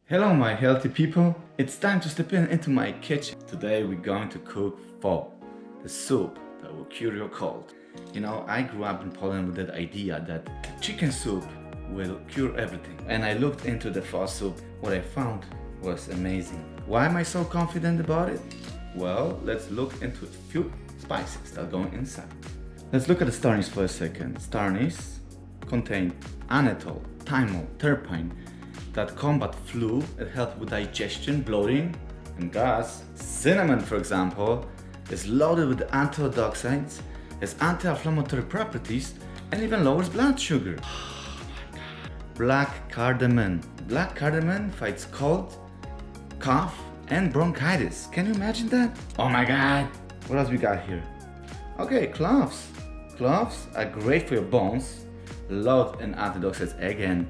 Hello my healthy people, it's time to step into my kitchen. Today we're going to cook pho, the soup that will cure your cold. You know, I grew up in Poland with that idea that chicken soup will cure everything. And I looked into the pho soup. What I found was amazing. Why am I so confident about it? Well, let's look into a few spices that go inside. Let's look at the starnish for a second. Starnish contain anethol, thymol, terpene, that combat flu, it helps with digestion, bloating, and gas. Cinnamon, for example, is loaded with antioxidants, has anti-inflammatory properties, and even lowers blood sugar. Oh my God. Black cardamom. Black cardamom fights cold, cough, and bronchitis. Can you imagine that? Oh my God. What else we got here? Okay, cloves. Cloves are great for your bones, load in antioxidants again,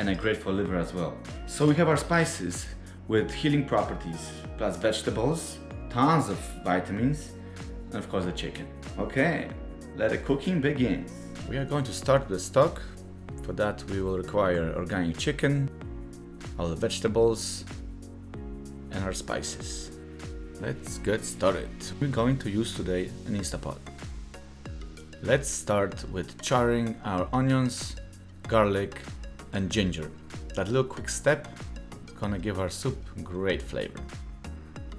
and are great for liver as well. So we have our spices with healing properties, plus vegetables, tons of vitamins, and of course the chicken. Okay, let the cooking begin. We are going to start with the stock. For that we will require organic chicken, all the vegetables, and our spices. Let's get started. We're going to use today an Instapot. Let's start with charring our onions, garlic, and ginger. That little quick step is gonna give our soup great flavor.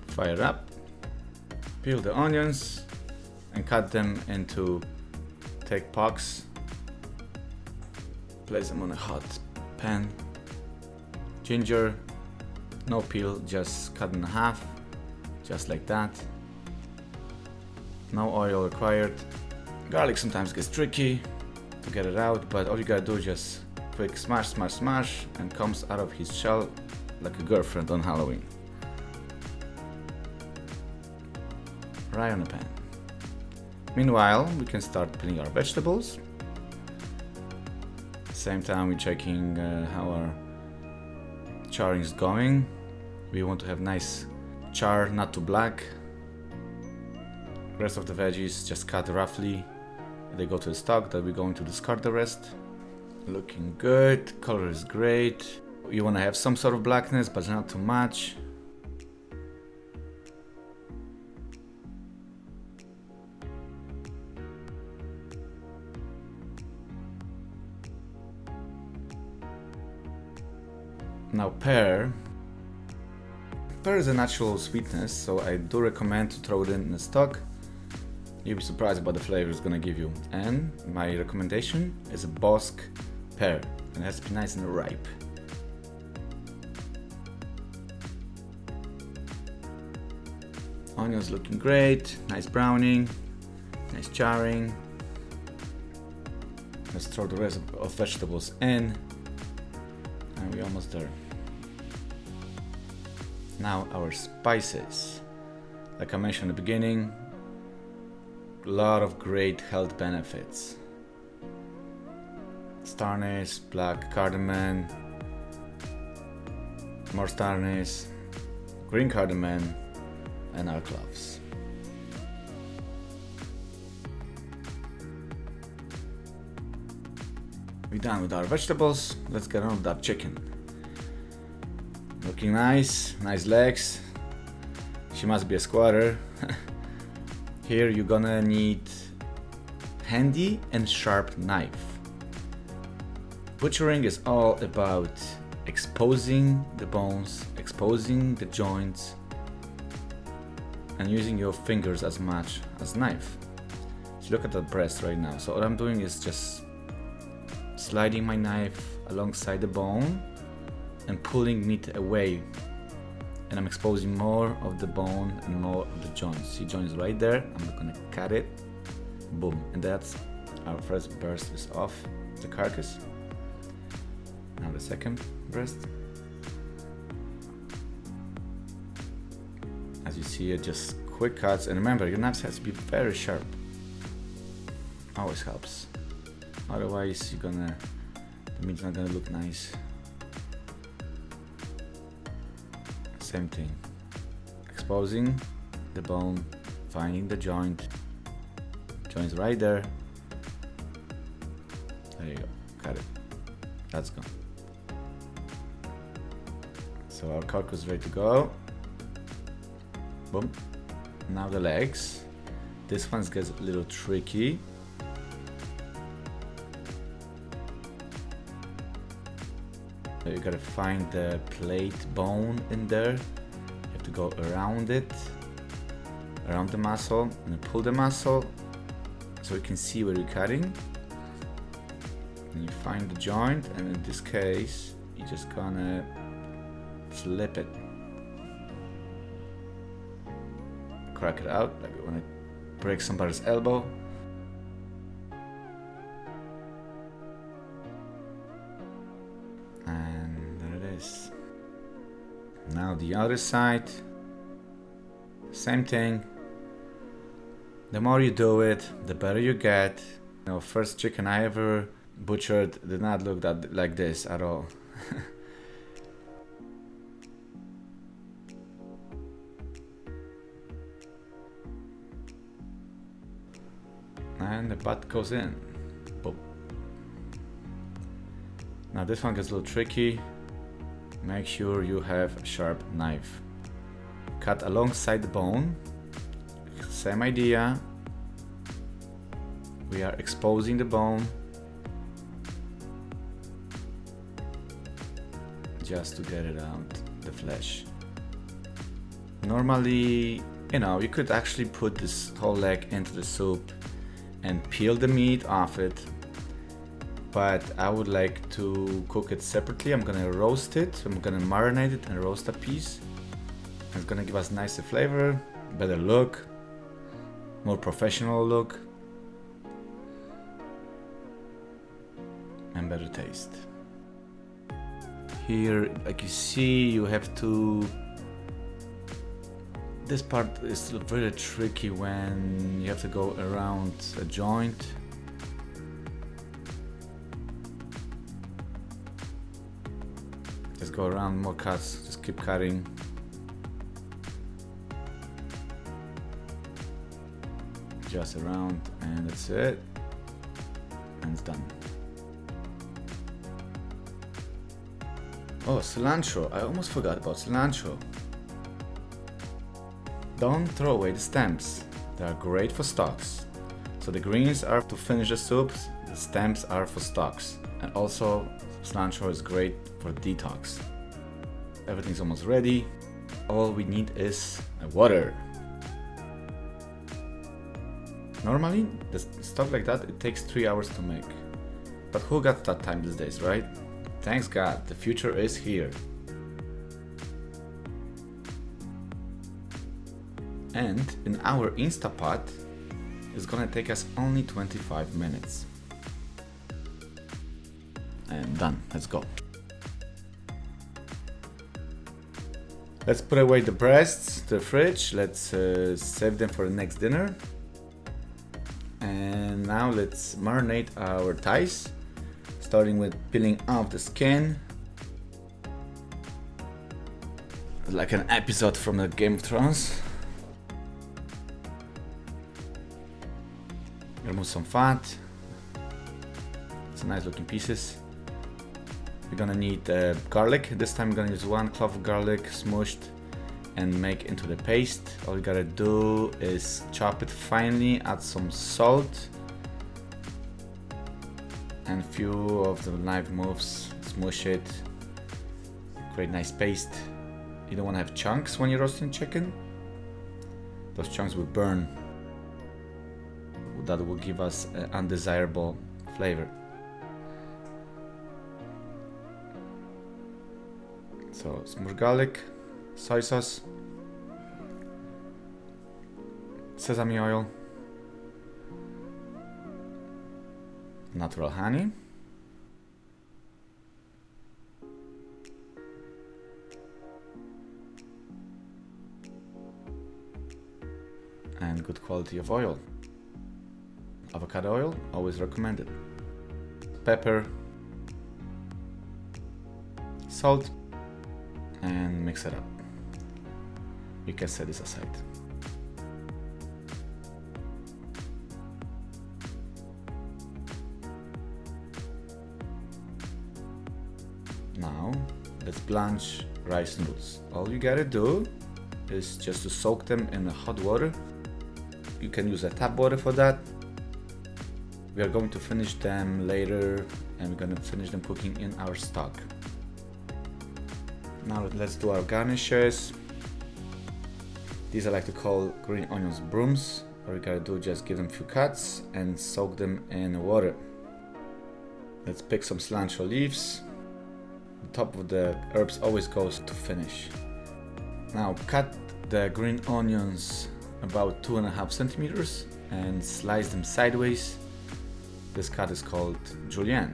Fire up, peel the onions and cut them into thick pocks. Place them on a hot pan. Ginger, no peel, just cut in half, just like that. No oil required. Garlic sometimes gets tricky to get it out, but all you gotta do is just quick smash, smash, smash, and comes out of his shell like a girlfriend on Halloween. Right on the pan. Meanwhile, we can start peeling our vegetables. Same time we're checking how our charring is going. We want to have nice char, not too black. Rest of the veggies just cut roughly. They go to the stock that we're going to discard the rest. Looking good, color is great. You want to have some sort of blackness, but not too much. Now pear. Pear is a natural sweetness, so I do recommend to throw it in the stock. You'll be surprised about the flavor it's gonna give you. And my recommendation is a Bosc pear, and it has to be nice and ripe. Onions looking great, nice browning, nice charring. Let's throw the rest of vegetables in, and we're almost there. Now our spices. Like I mentioned in the beginning, a lot of great health benefits. Starnish, black cardamom, more starnish, green cardamom, and our cloves. We're done with our vegetables. Let's get on with that chicken. Looking nice, nice legs. She must be a squatter. Here you're gonna need handy and sharp knife. Butchering is all about exposing the bones, exposing the joints, and using your fingers as much as knife. So look at the breast right now. So what I'm doing is just sliding my knife alongside the bone and pulling meat away. And I'm exposing more of the bone and more of the joints. See, joints right there. I'm gonna cut it. Boom. And that's our first breast is off the carcass. Now the second breast. As you see, it just quick cuts. And remember, your knife has to be very sharp. Always helps. Otherwise, the meat's not gonna look nice. Same thing. Exposing the bone, finding the joint. Joint's right there. There you go. Cut it. That's gone. So our carcass is ready to go. Boom. Now the legs. This one gets a little tricky. You gotta find the plate bone in there. You have to go around it, around the muscle, and pull the muscle so you can see where you're cutting. And you find the joint, and in this case, you're just gonna flip it. Crack it out, like you wanna break somebody's elbow. And there it is. Now the other side, same thing. The more you do it, the better you get. You know, first chicken I ever butchered did not look like this at all. And the butt goes in. Boom. Now this one gets a little tricky. Make sure you have a sharp knife. Cut alongside the bone. Same idea. We are exposing the bone just to get it out, the flesh. Normally, you know, you could actually put this whole leg into the soup and peel the meat off it, but I would like to cook it separately. I'm gonna roast it, I'm gonna marinate it and roast a piece. It's gonna give us nicer flavor, better look, more professional look, and better taste. Here, like you see, you have to... This part is very tricky when you have to go around a joint. Just go around, more cuts, just keep cutting. Just around, and that's it. And it's done. Oh, cilantro. I almost forgot about cilantro. Don't throw away the stems. They are great for stocks. So the greens are to finish the soups, the stems are for stocks. And also, cilantro is great for detox. Everything's almost ready. All we need is water. Normally, the stuff like that, it takes 3 hours to make. But who got that time these days, right? Thanks God, the future is here. And in our Instapot, it's gonna take us only 25 minutes. And done, let's go. Let's put away the breasts to the fridge. Let's save them for the next dinner. And now let's marinate our thighs, starting with peeling off the skin. Like an episode from the Game of Thrones. Remove some fat. It's nice looking pieces. We're gonna need garlic. This time we're gonna use 1 clove of garlic smooshed and make into the paste. All you gotta do is chop it finely, add some salt and few of the knife moves, smoosh it, create nice paste. You don't want to have chunks when you're roasting chicken. Those chunks will burn. That will give us an undesirable flavor. So some more garlic, soy sauce, sesame oil, natural honey, and good quality of oil. Avocado oil, always recommended. Pepper, salt, and mix it up. You can set this aside. Now let's blanch rice noodles. All you gotta do is just to soak them in hot water. You can use a tap water for that. We are going to finish them later, and we're gonna finish them cooking in our stock. Now let's do our garnishes. These I like to call green onions brooms. All you gotta do, just give them a few cuts and soak them in water. Let's pick some cilantro leaves. The top of the herbs always goes to finish. Now cut the green onions about 2.5 centimeters and slice them sideways. This cut is called julienne.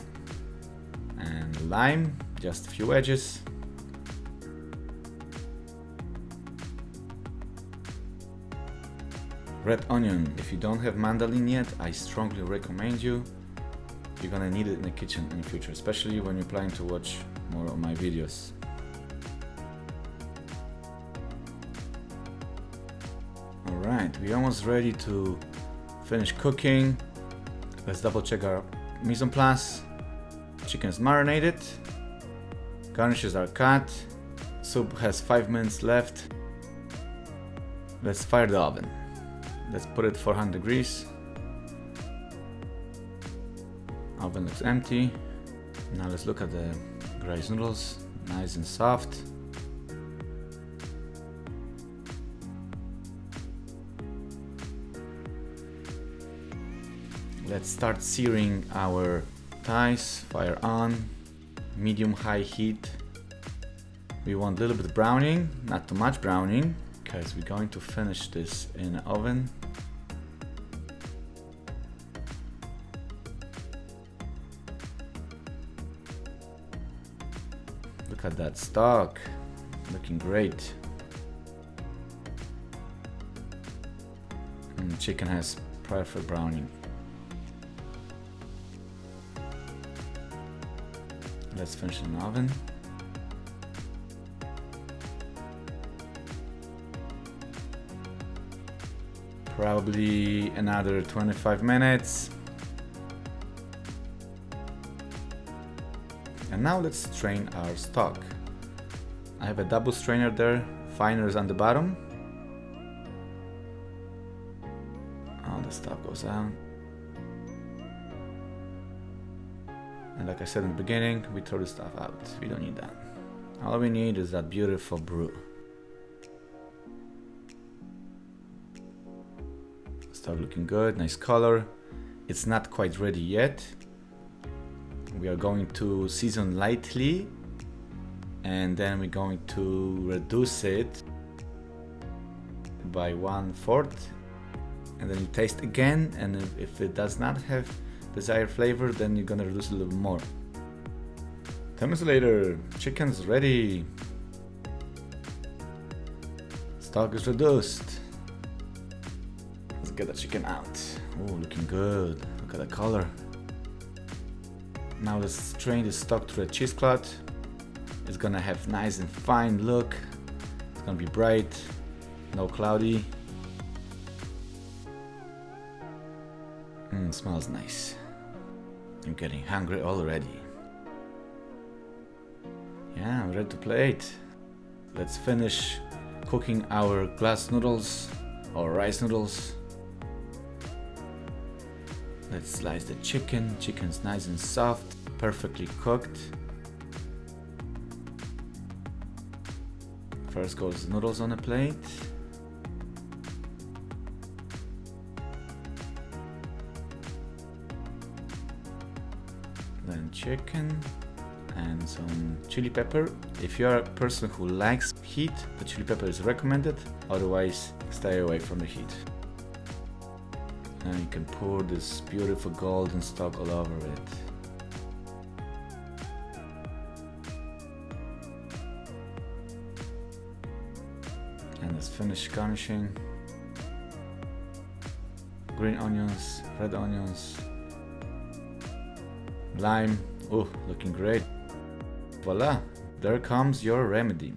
And lime, just a few edges. Red onion. If you don't have mandolin yet, I strongly recommend you. You're gonna need it in the kitchen in the future, especially when you're planning to watch more of my videos. Alright, we're almost ready to finish cooking. Let's double check our mise en place. Chicken is marinated. Garnishes are cut. Soup has 5 minutes left. Let's fire the oven. Let's put it 400 degrees. Oven looks empty. Now let's look at the rice noodles. Nice and soft. Let's start searing our thighs. Fire on. Medium-high heat. We want a little bit of browning, not too much browning, because we're going to finish this in the oven. Look at that stock, looking great. And the chicken has perfect browning. Let's finish in the oven. Probably another 25 minutes. And now let's strain our stock. I have a double strainer there, finer is on the bottom. All the stuff goes out. And like I said in the beginning, we throw the stuff out. We don't need that. All we need is that beautiful brew. Stuff looking good, nice color. It's not quite ready yet. We are going to season lightly, and then we're going to reduce it by 1/4, and then you taste again, and if it does not have desired flavor, then you're gonna reduce a little more. 10 minutes later, chicken's ready. Stock is reduced. Let's get the chicken out. Oh, looking good. Look at the color. Now let's strain the stock through a cheesecloth. It's gonna have nice and fine look. It's gonna be bright, no cloudy. Smells nice. I'm getting hungry already. Yeah, I'm ready to plate. Let's finish cooking our glass noodles or rice noodles. Let's slice the chicken. Chicken's nice and soft, perfectly cooked. First goes noodles on a plate. Then chicken and some chili pepper. If you are a person who likes heat, the chili pepper is recommended. Otherwise, stay away from the heat. And you can pour this beautiful golden stock all over it. And let's finish garnishing. Green onions, red onions, lime. Oh, looking great. Voila, there comes your remedy.